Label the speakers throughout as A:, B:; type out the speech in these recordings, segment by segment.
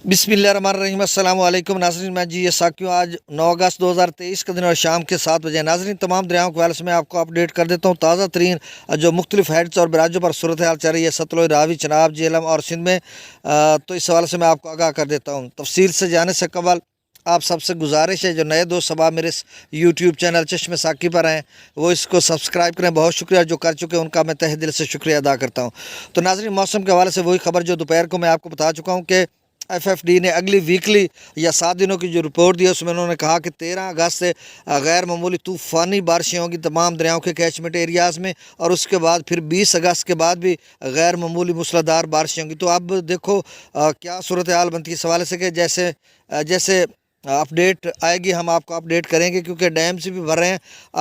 A: बिस्मिल्लाहिर्रहमानिर्रहीम अस्सलाम वालेकुम नाज़रीन, मैं जी ये साकियों आज 9 अगस्त 2023 का दिन और शाम के 7 बजे नाज़रीन तमाम दरियाओं के हवाले से मैं आपको अपडेट कर देता हूँ। ताज़ा तरीन जो मुख्तलिफ हेड्स और बराजों पर सूरत हाल चल रही है सतलुज, रावी, चनाब, झेलम और सिंध में, तो इस हवाले से मैं आपको आगाह कर देता हूँ। तफसील से जाने से कबल आप सबसे गुजारिश है, जो नए दोस्त सभा मेरे इस यूट्यूब चैनल चश्मे साकी पर हैं वो इसको सब्सक्राइब करें। बहुत शुक्रिया, जो कर चुके हैं उनका मैं तहे दिल से शुक्रिया अदा करता हूँ। तो नाज़रीन, मौसम के हवाले से वही खबर जो दोपहर को मैं आपको बता चुका हूँ कि FFD ने अगली वीकली या 7 दिनों की जो रिपोर्ट दी है उसमें उन्होंने कहा कि 13 अगस्त से गैर मामूली तूफ़ानी बारिशें होंगी तमाम दरियाओं के कैचमेंट एरियाज़ में, और उसके बाद फिर 20 अगस्त के बाद भी गैर मामूली मूसलाधार बारिशें होंगी। तो अब देखो क्या सूरत हाल बनती है इस हवाले से कि जैसे जैसे अपडेट आएगी हम आपको अपडेट करेंगे, क्योंकि डैम से भी भर रहे हैं।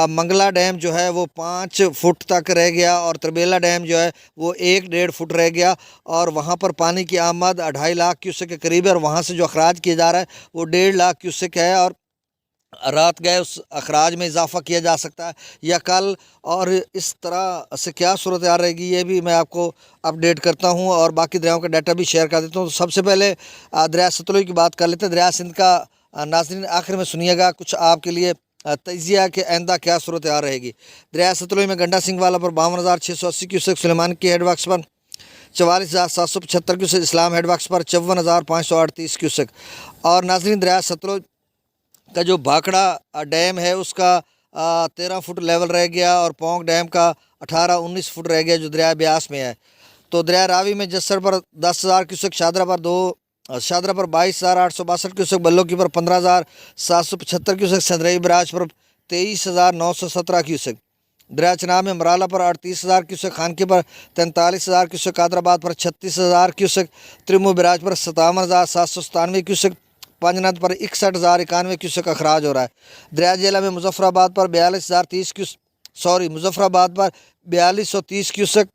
A: मंगला डैम जो है वो 5 फुट तक रह गया और तरबेला डैम जो है वो 1-1.5 फुट रह गया, और वहाँ पर पानी की आमद 2.5 लाख क्यूसेक के करीब है, और वहाँ से जो अखराज किया जा रहा है वो 1.5 लाख क्यूसेक है, और रात गए उस अखराज में इजाफा किया जा सकता है या कल, और इस तरह से क्या सूरत आ रहेगी ये भी मैं आपको अपडेट करता हूँ और बाकी दरियाओं का डाटा भी शेयर कर देता हूँ। तो सबसे पहले दरिया सतलुज की बात कर लेते हैं। दरिया सिंध का नाज़रीन आखिर में सुनिएगा कुछ आपके लिए तजिया के आइंदा क्या सूरत आ रहेगी। दरिया सतलुज में गंडा सिंह वाला पर 52,680 क्यूसेक, सुलेमान की हेडवर्क्स पर 44,775 क्यूसेक, इस्लाम हेडवर्क्स पर 54,538 क्यूसेक। और नाज़रीन, दरिया सतलुज का जो भाखड़ा डैम है उसका 13 फुट लेवल रह गया, और पोंग डैम का 18-19 फुट रह गया जो दरिया ब्यास में है। तो दरिया रावी में जस्सर पर 10,000 क्यूसेक, शादरा पर 22,862 क्यूसेक, बल्लोकी पर 15,775 क्यूसेक, संदरई बराज पर 23,917 क्यूसेक, दरिया चनाब में मराला पर 38,000 क्यूसेक, खानकी पर 43,000 क्यूसेक, कादराबाद पर 36,000 क्यूसेक, त्रिमू बराज पर 57,797 क्यूसेक, पांचनाथ पर 61,091 क्यूसेक अखराज हो रहा है। दरिया जेला में मुजफ्फराबाद पर 42,30 क्यूसेक,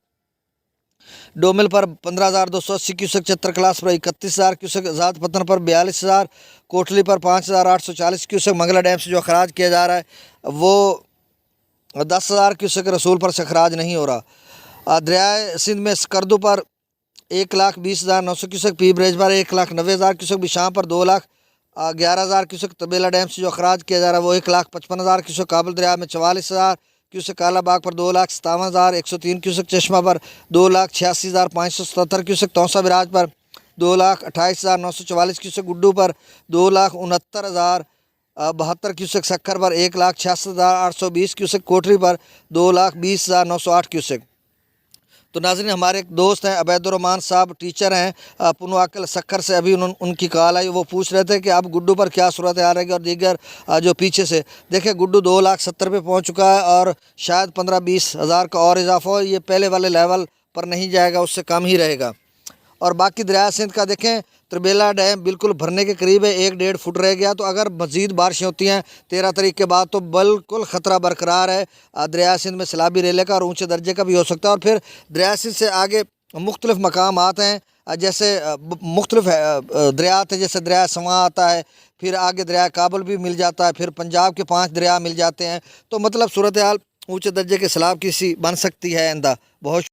A: डोमिल पर 15,280 क्यूसेक, चतर क्लास पर 31,000 क्यूसेक, आज़ाद पतन पर 42,000, कोटली पर 5,840 क्यूसेक। मंगला डैम से जो अखराज किया जा रहा है वो 10,000 क्यूसेक रसूल पर से अखराज नहीं हो रहा। दरिया सिंध में स्कर्दू पर 1,20,900 क्यूसेक, पी ब्रेज पर 1,90,000 क्यूसेक, बिशाम पर 2,11,000 क्यूसेक, तबेला डैम से जो अखराज किया जा रहा है वो 1,55,000 क्यूसेक, काबुल दरिया में 44,000 क्यूसेक, कालाबाग पर 2,57,103 क्यूसेक, चश्मा पर 2,86,577 क्यूसेक, तौसा बिराज पर 2,28,944 क्यूसेक, गुड्डू पर 2,69,072 क्यूसेक, सक्खर पर 1,66,820 क्यूसेक, कोठरी पर 2,20,908 क्यूसेक। तो नाज़रीन, हमारे एक दोस्त हैं अबैदुर्रहमान साहब, टीचर हैं पुनवाकल सक्खर से, अभी उनकी कॉल आई, वो पूछ रहे थे कि अब गुड्डू पर क्या सूरत आ रहेगी और दीगर जो पीछे से देखिए गुड्डू 2,70,000 पे पहुँच चुका है, और शायद 15-20 हज़ार का और इजाफा हो, ये पहले वाले लेवल पर नहीं जाएगा, उससे कम ही रहेगा। और बाकी दरिया सिंध का देखें, तरबेला डैम बिल्कुल भरने के करीब है, 1-1.5 फुट रह गया, तो अगर मज़ीद बारिशें होती हैं 13 तारीख के बाद तो बिल्कुल ख़तरा बरकरार है दरिया सिंध में सैलाबी रेले का, और ऊँचे दर्जे का भी हो सकता है। और फिर दरिया सिंध से आगे मुख्तलिफ मकाम आते हैं, जैसे मुख्तलिफ दरियात हैं, जैसे दरिया सवां आता है, फिर आगे दरिया काबुल भी मिल जाता है, फिर पंजाब के 5 दरिया मिल जाते हैं। तो मतलब सूरत हाल ऊँचे दर्जे के सैलाब की सी बन सकती है आइंदा। बहुत